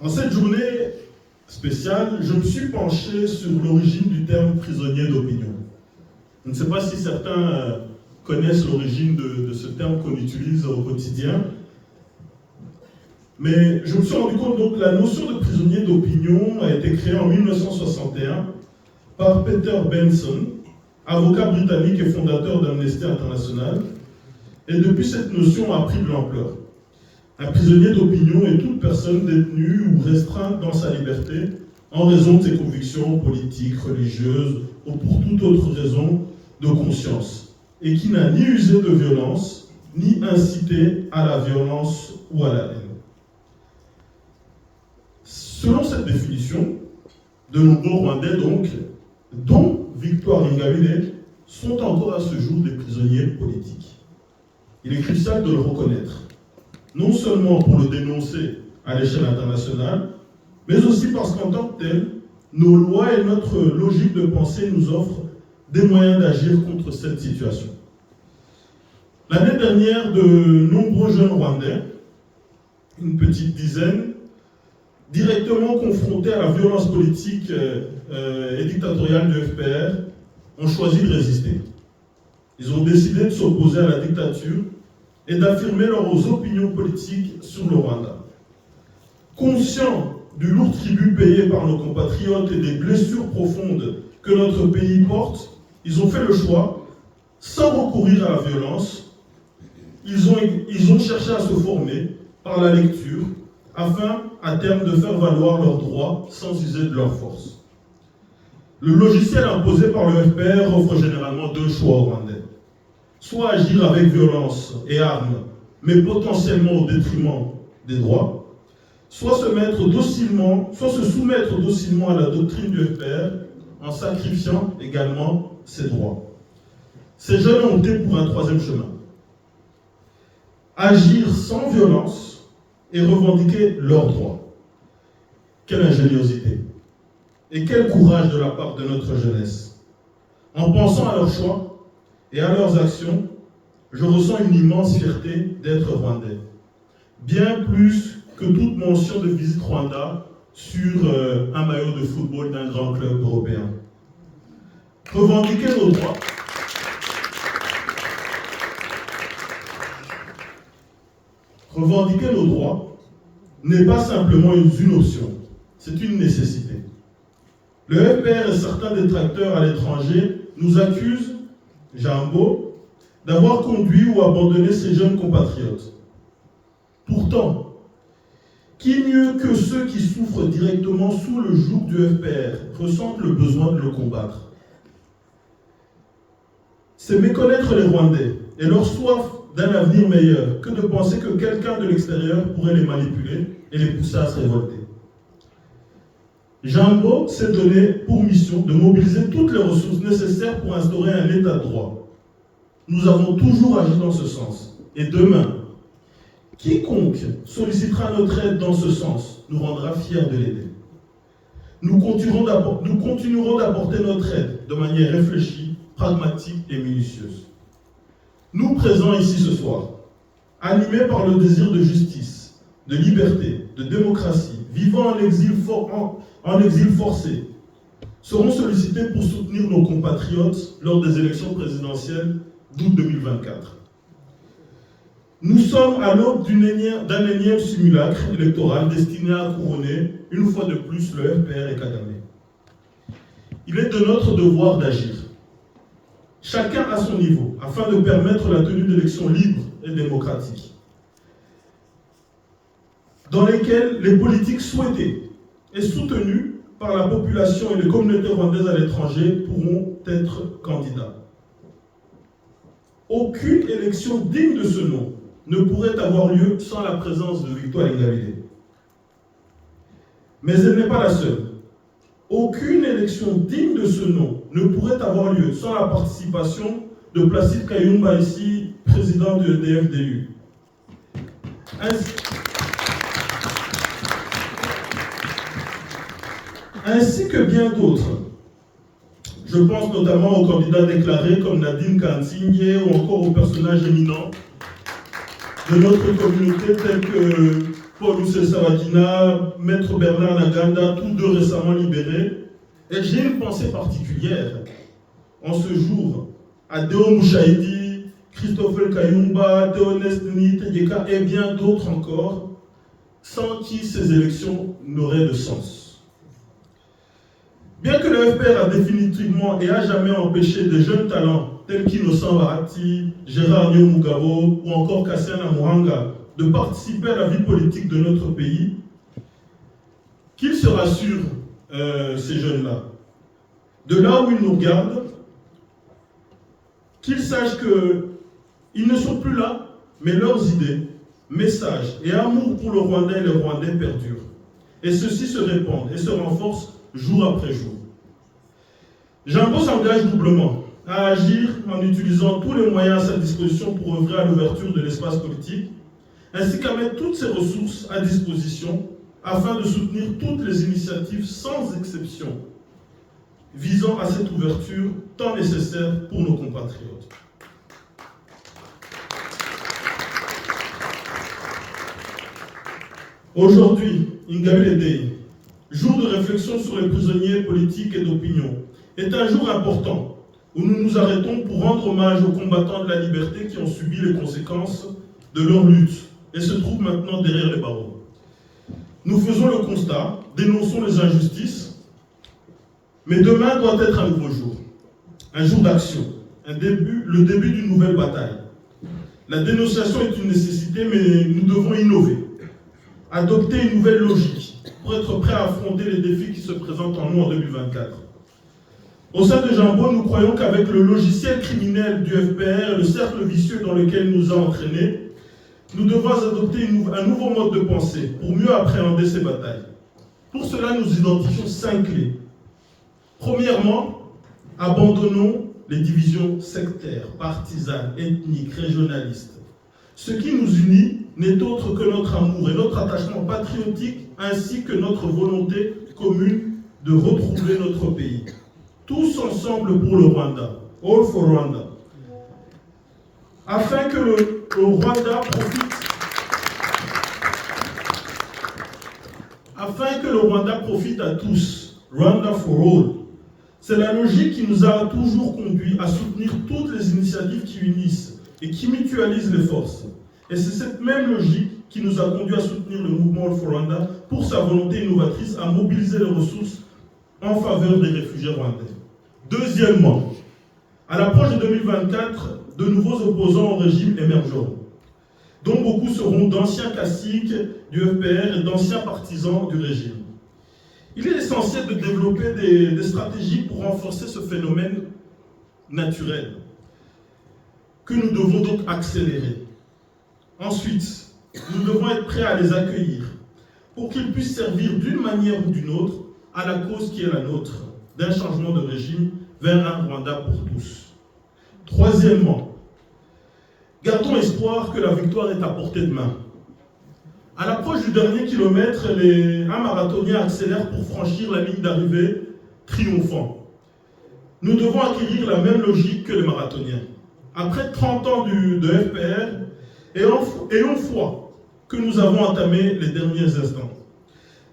En cette journée spéciale, je me suis penché sur l'origine du terme prisonnier d'opinion. Je ne sais pas si certains connaissent l'origine de ce terme qu'on utilise au quotidien, mais je me suis rendu compte donc que la notion de prisonnier d'opinion a été créée en 1961 par Peter Benson, avocat britannique et fondateur d'Amnesty International, et depuis cette notion a pris de l'ampleur. Un prisonnier d'opinion est toute personne détenue ou restreinte dans sa liberté en raison de ses convictions politiques, religieuses ou pour toute autre raison de conscience, et qui n'a ni usé de violence, ni incité à la violence ou à la haine. Selon cette définition, de nombreux Rwandais donc, dont Victoire Ingabire, sont encore à ce jour des prisonniers politiques. Il est crucial de le reconnaître, non seulement pour le dénoncer à l'échelle internationale, mais aussi parce qu'en tant que tel, nos lois et notre logique de pensée nous offrent des moyens d'agir contre cette situation. L'année dernière, de nombreux jeunes Rwandais, une petite dizaine, directement confrontés à la violence politique et dictatoriale du FPR, ont choisi de résister. Ils ont décidé de s'opposer à la dictature et d'affirmer leurs opinions politiques sur le Rwanda. Conscients du lourd tribut payé par nos compatriotes et des blessures profondes que notre pays porte, ils ont fait le choix, sans recourir à la violence, ils ont cherché à se former par la lecture, afin, à terme, de faire valoir leurs droits sans user de leur force. Le logiciel imposé par le FPR offre généralement deux choix aux Rwandais. Soit agir avec violence et armes, mais potentiellement au détriment des droits, soit se soumettre docilement à la doctrine du FPR en sacrifiant également ses droits. Ces jeunes ont opté pour un troisième chemin. Agir sans violence et revendiquer leurs droits. Quelle ingéniosité et quel courage de la part de notre jeunesse. En pensant à leurs choix et à leurs actions, je ressens une immense fierté d'être Rwandais. Bien plus que toute mention de visite Rwanda sur un maillot de football d'un grand club européen. Revendiquer nos droits. Revendiquer nos droits n'est pas simplement une option, c'est une nécessité. Le FPR et certains détracteurs à l'étranger nous accusent, Jambo, d'avoir conduit ou abandonné ces jeunes compatriotes. Pourtant, qui mieux que ceux qui souffrent directement sous le joug du FPR ressentent le besoin de le combattre? C'est méconnaître les Rwandais et leur soif d'un avenir meilleur que de penser que quelqu'un de l'extérieur pourrait les manipuler et les pousser à se révolter. Jambo s'est donné pour mission de mobiliser toutes les ressources nécessaires pour instaurer un état de droit. Nous avons toujours agi dans ce sens. Et demain, quiconque sollicitera notre aide dans ce sens nous rendra fiers de l'aider. Nous continuerons d'apporter notre aide de manière réfléchie, pragmatique et minutieuse. Nous présents ici ce soir, animés par le désir de justice, de liberté, de démocratie, vivant en exil forcé, seront sollicités pour soutenir nos compatriotes lors des élections présidentielles d'août 2024. Nous sommes à l'aube d'un énième simulacre électoral destiné à couronner une fois de plus le FPR et Kagame. Il est de notre devoir d'agir, chacun à son niveau, afin de permettre la tenue d'élections libres et démocratiques, dans lesquelles les politiques souhaitées et soutenues par la population et les communautés rwandaises à l'étranger pourront être candidats. Aucune élection digne de ce nom ne pourrait avoir lieu sans la présence de Victoire Ingabire. Mais elle n'est pas la seule. Aucune élection digne de ce nom ne pourrait avoir lieu sans la participation de Placide Kayumba, ici président de l'EDFDU. Ainsi que bien d'autres. Je pense notamment aux candidats déclarés comme Nadine Kanzinge ou encore aux personnages éminents de notre communauté tels que Paul Rusesabagina, Maître Bernard Ntaganda, tous deux récemment libérés. Et j'ai une pensée particulière en ce jour à Deo Mouchaïdi, Christophe Kayumba, Théoneste Nitedeka et bien d'autres encore, sans qui ces élections n'auraient de sens. Bien que le FPR a définitivement et à jamais empêché des jeunes talents tels qu'Innocent Bahati, Gérard Nyomugabo ou encore Kassian Amouranga de participer à la vie politique de notre pays, qu'ils se rassurent, ces jeunes-là. De là où ils nous regardent, qu'ils sachent qu'ils ne sont plus là, mais leurs idées, messages et amour pour le Rwandais et les Rwandais perdurent. Et ceux-ci se répandent et se renforcent jour après jour. Jambo s'engage doublement à agir en utilisant tous les moyens à sa disposition pour œuvrer à l'ouverture de l'espace politique, ainsi qu'à mettre toutes ses ressources à disposition afin de soutenir toutes les initiatives sans exception visant à cette ouverture tant nécessaire pour nos compatriotes. Aujourd'hui, Ingabire Day, jour de réflexion sur les prisonniers politiques et d'opinion, est un jour important où nous nous arrêtons pour rendre hommage aux combattants de la liberté qui ont subi les conséquences de leur lutte et se trouvent maintenant derrière les barreaux. Nous faisons le constat, dénonçons les injustices, mais demain doit être un nouveau jour, un jour d'action, le début d'une nouvelle bataille. La dénonciation est une nécessité, mais nous devons innover, adopter une nouvelle logique pour être prêts à affronter les défis qui se présentent en nous en 2024. Au sein de Jambo, nous croyons qu'avec le logiciel criminel du FPR et le cercle vicieux dans lequel il nous a entraînés, nous devons adopter un nouveau mode de pensée pour mieux appréhender ces batailles. Pour cela, nous identifions 5 clés. Premièrement, abandonnons les divisions sectaires, partisanes, ethniques, régionalistes. Ce qui nous unit n'est autre que notre amour et notre attachement patriotique, ainsi que notre volonté commune de retrouver notre pays. Tous ensemble pour le Rwanda, all for Rwanda. Afin que le Rwanda profite à tous, Rwanda for all. C'est la logique qui nous a toujours conduit à soutenir toutes les initiatives qui unissent et qui mutualisent les forces. Et c'est cette même logique qui nous a conduit à soutenir le mouvement All for Rwanda pour sa volonté innovatrice à mobiliser les ressources en faveur des réfugiés rwandais. Deuxièmement, à l'approche de 2024, de nouveaux opposants au régime émergeront, dont beaucoup seront d'anciens caciques du FPR et d'anciens partisans du régime. Il est essentiel de développer des stratégies pour renforcer ce phénomène naturel, que nous devons donc accélérer. Ensuite, nous devons être prêts à les accueillir pour qu'ils puissent servir d'une manière ou d'une autre à la cause qui est la nôtre, d'un changement de régime vers un Rwanda pour tous. Troisièmement, gardons espoir que la victoire est à portée de main. À l'approche du dernier kilomètre, un marathonien accélère pour franchir la ligne d'arrivée triomphant. Nous devons acquérir la même logique que les marathoniens. Après 30 ans de FPR, ayons foi que nous avons entamé les derniers instants.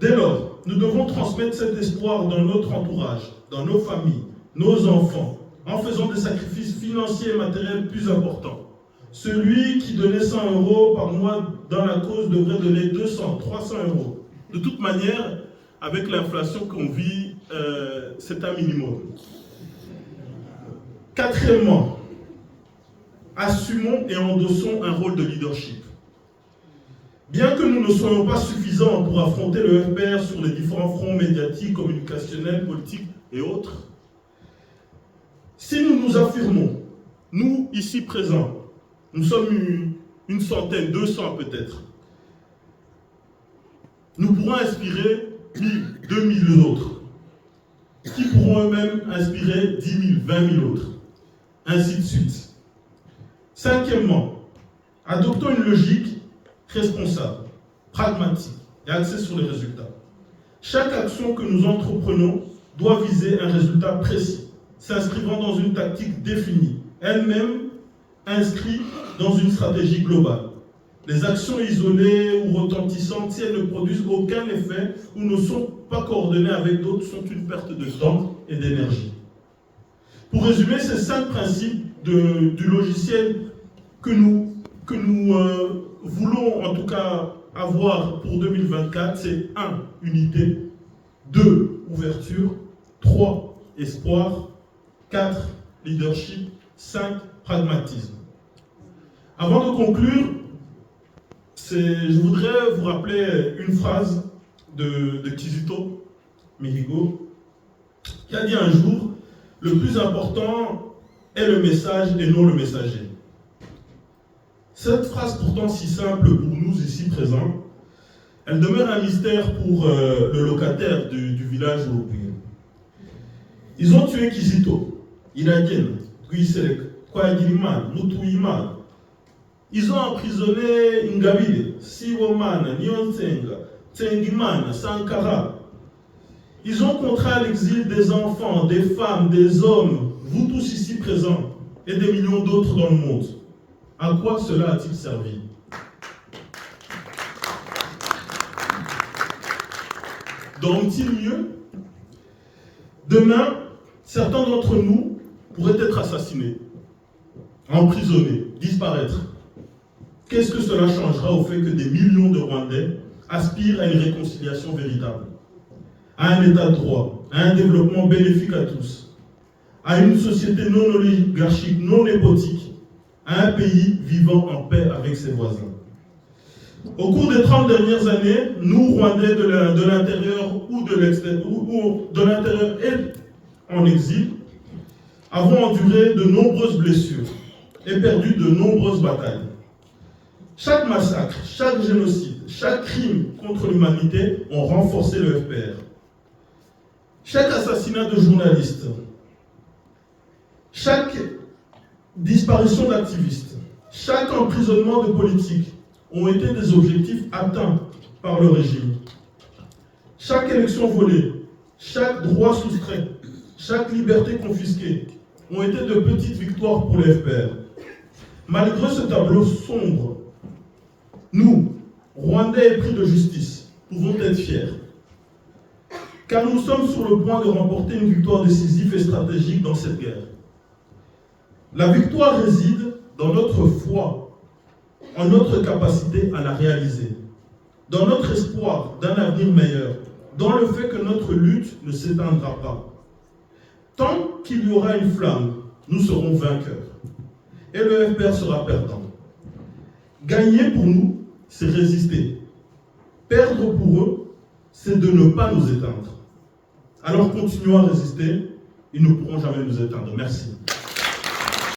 Dès lors, nous devons transmettre cet espoir dans notre entourage, dans nos familles, nos enfants, en faisant des sacrifices financiers et matériels plus importants. Celui qui donnait 100 € par mois dans la cause devrait donner 200, 300 €. De toute manière, avec l'inflation qu'on vit, c'est un minimum. Quatrièmement, assumons et endossons un rôle de leadership. Bien que nous ne soyons pas suffisants pour affronter le FPR sur les différents fronts médiatiques, communicationnels, politiques et autres, si nous nous affirmons, nous ici présents, nous sommes une centaine, 200 peut-être, nous pourrons inspirer 1000, 2000 autres, qui pourront eux-mêmes inspirer 10 000, 20 000 autres, ainsi de suite. Cinquièmement, adoptons une logique responsable, pragmatique et axée sur les résultats. Chaque action que nous entreprenons doit viser un résultat précis, s'inscrivant dans une tactique définie, elle-même inscrite dans une stratégie globale. Les actions isolées ou retentissantes, si elles ne produisent aucun effet ou ne sont pas coordonnées avec d'autres, sont une perte de temps et d'énergie. Pour résumer, ces 5 principes du logiciel que nous voulons en tout cas avoir pour 2024, c'est 1. Unité, 2. Ouverture, 3. Espoir, 4. Leadership, 5. Pragmatisme. Avant de conclure, je voudrais vous rappeler une phrase de Kizito Mihigo qui a dit un jour: le plus important est le message et non le messager. Cette phrase pourtant si simple pour nous ici présents, elle demeure un mystère pour le locataire du village Urupia. Ils ont tué Kizito, Iragen, Guiselek, Kwagiriman, Mutuiman. Ils ont emprisonné Ngabide, Siwoman, Nyonsenga, Tsengiman, Sankara. Ils ont contraint à l'exil des enfants, des femmes, des hommes, vous tous ici présents, et des millions d'autres dans le monde. À quoi cela a-t-il servi? Dorment-ils mieux? Demain, certains d'entre nous pourraient être assassinés, emprisonnés, disparaître. Qu'est-ce que cela changera au fait que des millions de Rwandais aspirent à une réconciliation véritable, à un état de droit, à un développement bénéfique à tous, à une société non oligarchique, non népotique, à un pays vivant en paix avec ses voisins? Au cours des 30 dernières années, nous, Rwandais de l'intérieur ou de l'extérieur, ou de l'intérieur et en exil, avons enduré de nombreuses blessures et perdu de nombreuses batailles. Chaque massacre, chaque génocide, chaque crime contre l'humanité ont renforcé le FPR. Chaque assassinat de journalistes, chaque disparition d'activistes, chaque emprisonnement de politiques ont été des objectifs atteints par le régime. Chaque élection volée, chaque droit soustrait, chaque liberté confisquée ont été de petites victoires pour le FPR. Malgré ce tableau sombre, nous, Rwandais épris de justice, pouvons être fiers. Car nous sommes sur le point de remporter une victoire décisive et stratégique dans cette guerre. La victoire réside dans notre foi, en notre capacité à la réaliser, dans notre espoir d'un avenir meilleur, dans le fait que notre lutte ne s'éteindra pas. Tant qu'il y aura une flamme, nous serons vainqueurs. Et le FPR sera perdant. Gagner pour nous, c'est résister. Perdre pour eux, c'est de ne pas nous éteindre. Alors continuons à résister, ils ne pourront jamais nous éteindre. Merci.